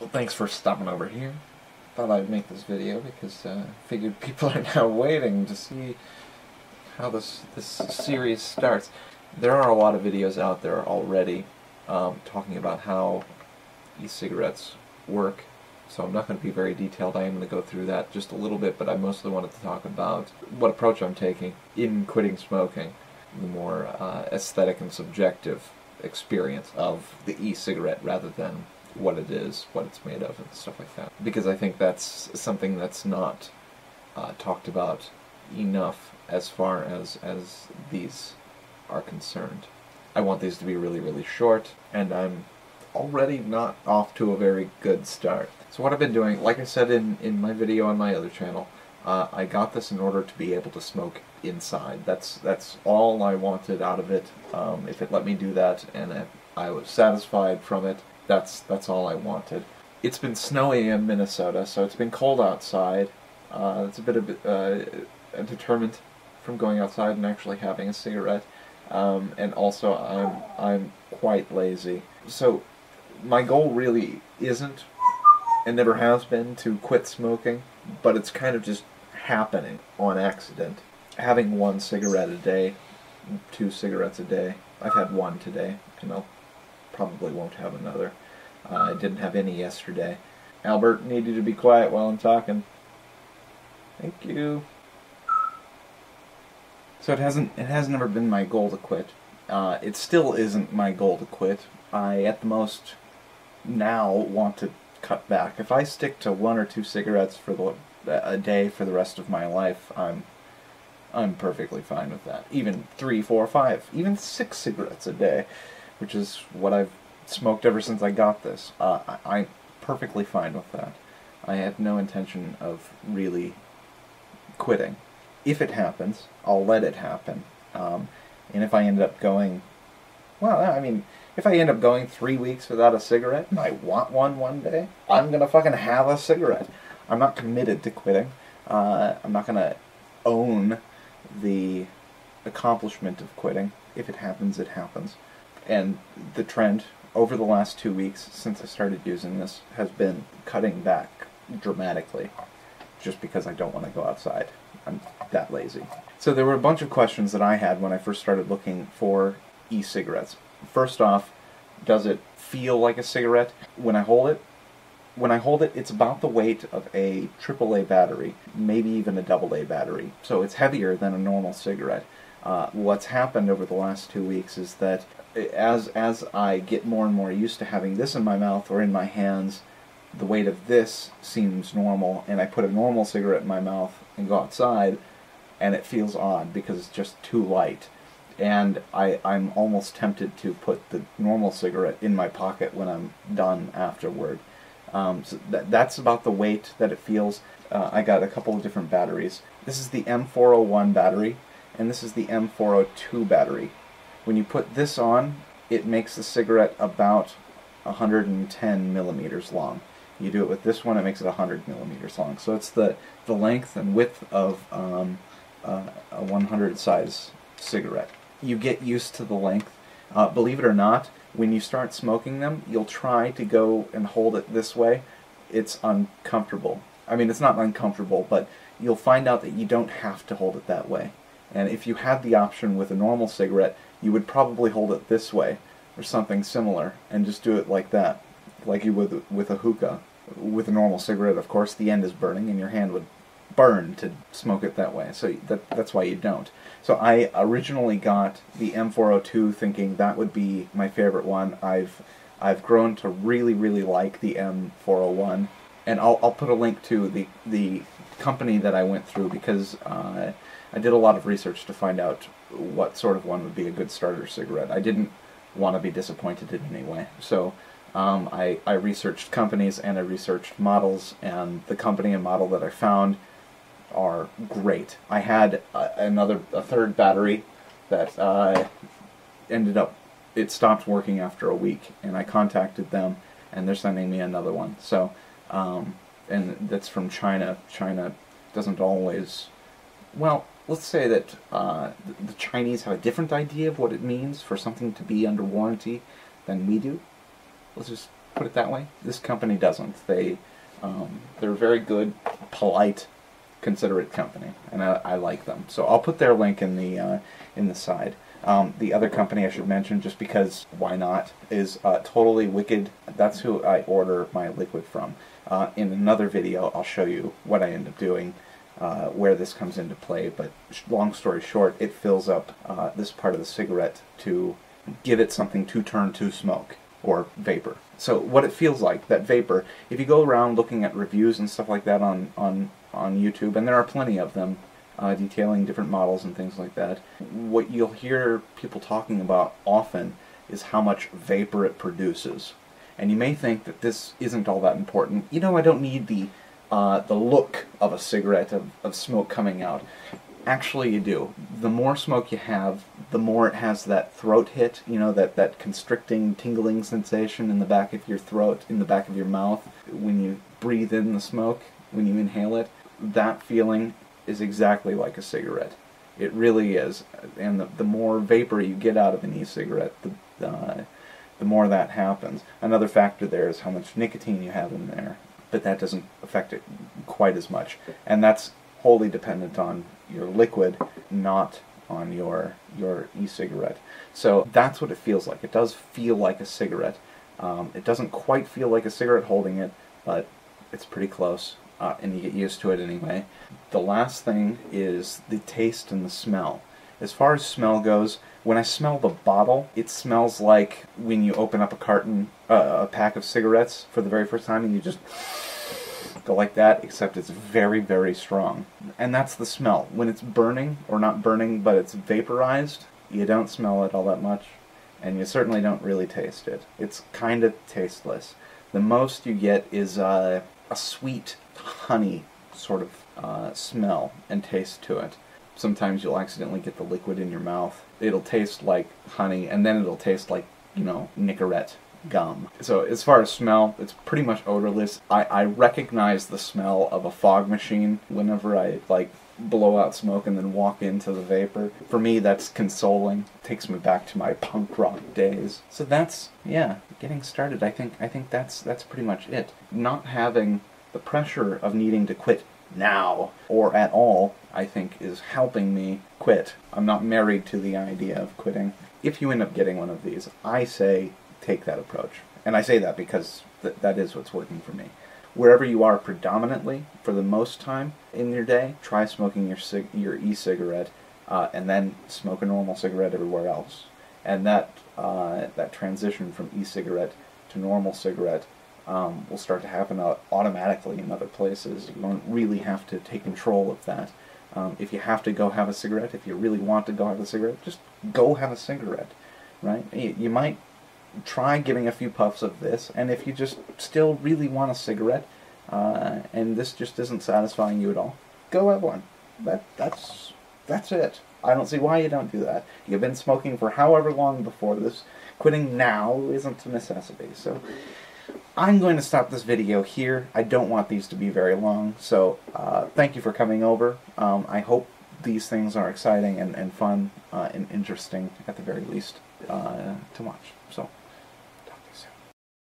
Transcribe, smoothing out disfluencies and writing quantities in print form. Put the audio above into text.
Well, thanks for stopping over here. Thought I'd make this video because figured people are now waiting to see how this series starts. There are a lot of videos out there already talking about how e-cigarettes work, so I'm not going to be very detailed. I am going to go through that just a little bit, but I mostly wanted to talk about what approach I'm taking in quitting smoking, the more aesthetic and subjective experience of the e-cigarette rather than what it is, what it's made of, and stuff like that. Because I think that's something that's not talked about enough as far as these are concerned. I want these to be really, really short, and I'm already not off to a very good start. So what I've been doing, like I said in my video on my other channel, I got this in order to be able to smoke inside. That's all I wanted out of it. If it let me do that and I was satisfied from it, that's all I wanted. It's been snowy in Minnesota, so it's been cold outside. It's a bit of a deterrent from going outside and actually having a cigarette. And also I'm quite lazy. So my goal really isn't, and never has been, to quit smoking, but it's kind of just happening on accident. Having one cigarette a day, 2 cigarettes a day. I've had one today, and I'll probably won't have another. I didn't have any yesterday. Albert needed to be quiet while I'm talking. Thank you. So it has never been my goal to quit. It still isn't my goal to quit. I at the most now want to cut back. If I stick to 1 or 2 cigarettes for a day for the rest of my life, I'm perfectly fine with that. Even 3, 4, 5, even 6 cigarettes a day, which is what I've smoked ever since I got this. I'm perfectly fine with that. I have no intention of really quitting. If it happens, I'll let it happen. And if I end up going, well, I mean, if I end up going 3 weeks without a cigarette and I want one day, I'm gonna fucking have a cigarette. I'm not committed to quitting. I'm not gonna own the accomplishment of quitting. If it happens, it happens. And the trend over the last 2 weeks since I started using this has been cutting back dramatically, just because I don't want to go outside. I'm that lazy. So there were a bunch of questions that I had when I first started looking for e-cigarettes. First off, does it feel like a cigarette when I hold it? When I hold it, it's about the weight of a AAA battery, maybe even a AA battery. So it's heavier than a normal cigarette. What's happened over the last 2 weeks is that as I get more and more used to having this in my mouth or in my hands, the weight of this seems normal, and I put a normal cigarette in my mouth and go outside, and it feels odd because it's just too light. And I'm almost tempted to put the normal cigarette in my pocket when I'm done afterward. So that's about the weight that it feels. I got a couple of different batteries. This is the M401 battery, and this is the M402 battery. When you put this on, it makes the cigarette about 110 millimeters long. You do it with this one, it makes it 100 millimeters long. So it's the length and width of a 100 size cigarette. You get used to the length. Believe it or not, when you start smoking them, you'll try to go and hold it this way. It's uncomfortable. I mean, it's not uncomfortable, but you'll find out that you don't have to hold it that way. And if you had the option with a normal cigarette, you would probably hold it this way, or something similar, and just do it like that, like you would with a hookah. With a normal cigarette, of course, the end is burning, and your hand would burn to smoke it that way, so that's why you don't. So I originally got the M402 thinking that would be my favorite one. I've grown to really, really like the M401, and I'll put a link to the company that I went through, because I did a lot of research to find out what sort of one would be a good starter cigarette. I didn't want to be disappointed in any way. So I researched companies and I researched models, and the company and model that I found are great. I had a third battery that ended up, it stopped working after a week, and I contacted them, and they're sending me another one. So, and that's from China. China doesn't always, well, let's say that the Chinese have a different idea of what it means for something to be under warranty than we do. Let's just put it that way. This company doesn't. They're very good, polite, considerate company, and I like them. So I'll put their link in the side. The other company I should mention, just because why not, is Totally Wicked. That's who I order my liquid from. In another video, I'll show you what I end up doing, where this comes into play, but long story short, it fills up this part of the cigarette to give it something to turn to smoke, or vapor. So what it feels like, that vapor, if you go around looking at reviews and stuff like that on YouTube, and there are plenty of them, detailing different models and things like that, what you'll hear people talking about often is how much vapor it produces. And you may think that this isn't all that important. You know, I don't need the look of a cigarette, of smoke coming out. Actually, you do. The more smoke you have, the more it has that throat hit, you know, that constricting, tingling sensation in the back of your throat, in the back of your mouth, when you breathe in the smoke, when you inhale it. That feeling is exactly like a cigarette. It really is. And the more vapor you get out of an e-cigarette, the more that happens. Another factor there is how much nicotine you have in there, but that doesn't affect it quite as much. And that's wholly dependent on your liquid, not on your e-cigarette. So that's what it feels like. It does feel like a cigarette. It doesn't quite feel like a cigarette holding it, but it's pretty close, and you get used to it anyway. The last thing is the taste and the smell. As far as smell goes, when I smell the bottle, it smells like when you open up a carton, a pack of cigarettes for the very first time, and you just go like that, except it's very, very strong. And that's the smell. When it's burning, or not burning, but it's vaporized, you don't smell it all that much, and you certainly don't really taste it. It's kind of tasteless. The most you get is a sweet honey sort of smell and taste to it. Sometimes you'll accidentally get the liquid in your mouth. It'll taste like honey, and then it'll taste like, you know, Nicorette gum. So as far as smell, it's pretty much odorless. I recognize the smell of a fog machine whenever I blow out smoke and then walk into the vapor. For me, that's consoling. It takes me back to my punk rock days. So that's, yeah, getting started. I think that's pretty much it. Not having the pressure of needing to quit now or at all, I think, is helping me quit. I'm not married to the idea of quitting. If you end up getting one of these, I say take that approach. And I say that because that is what's working for me. Wherever you are predominantly, for the most time in your day, try smoking your e-cigarette, and then smoke a normal cigarette everywhere else. And that transition from e-cigarette to normal cigarette will start to happen automatically in other places. You won't really have to take control of that. If you have to go have a cigarette, if you really want to go have a cigarette, just go have a cigarette, right? You might try giving a few puffs of this, and if you just still really want a cigarette, and this just isn't satisfying you at all, go have one. That's it. I don't see why you don't do that. You've been smoking for however long before this. Quitting now isn't a necessity. So I'm going to stop this video here. I don't want these to be very long, so thank you for coming over. I hope these things are exciting and fun and interesting, at the very least, to watch. So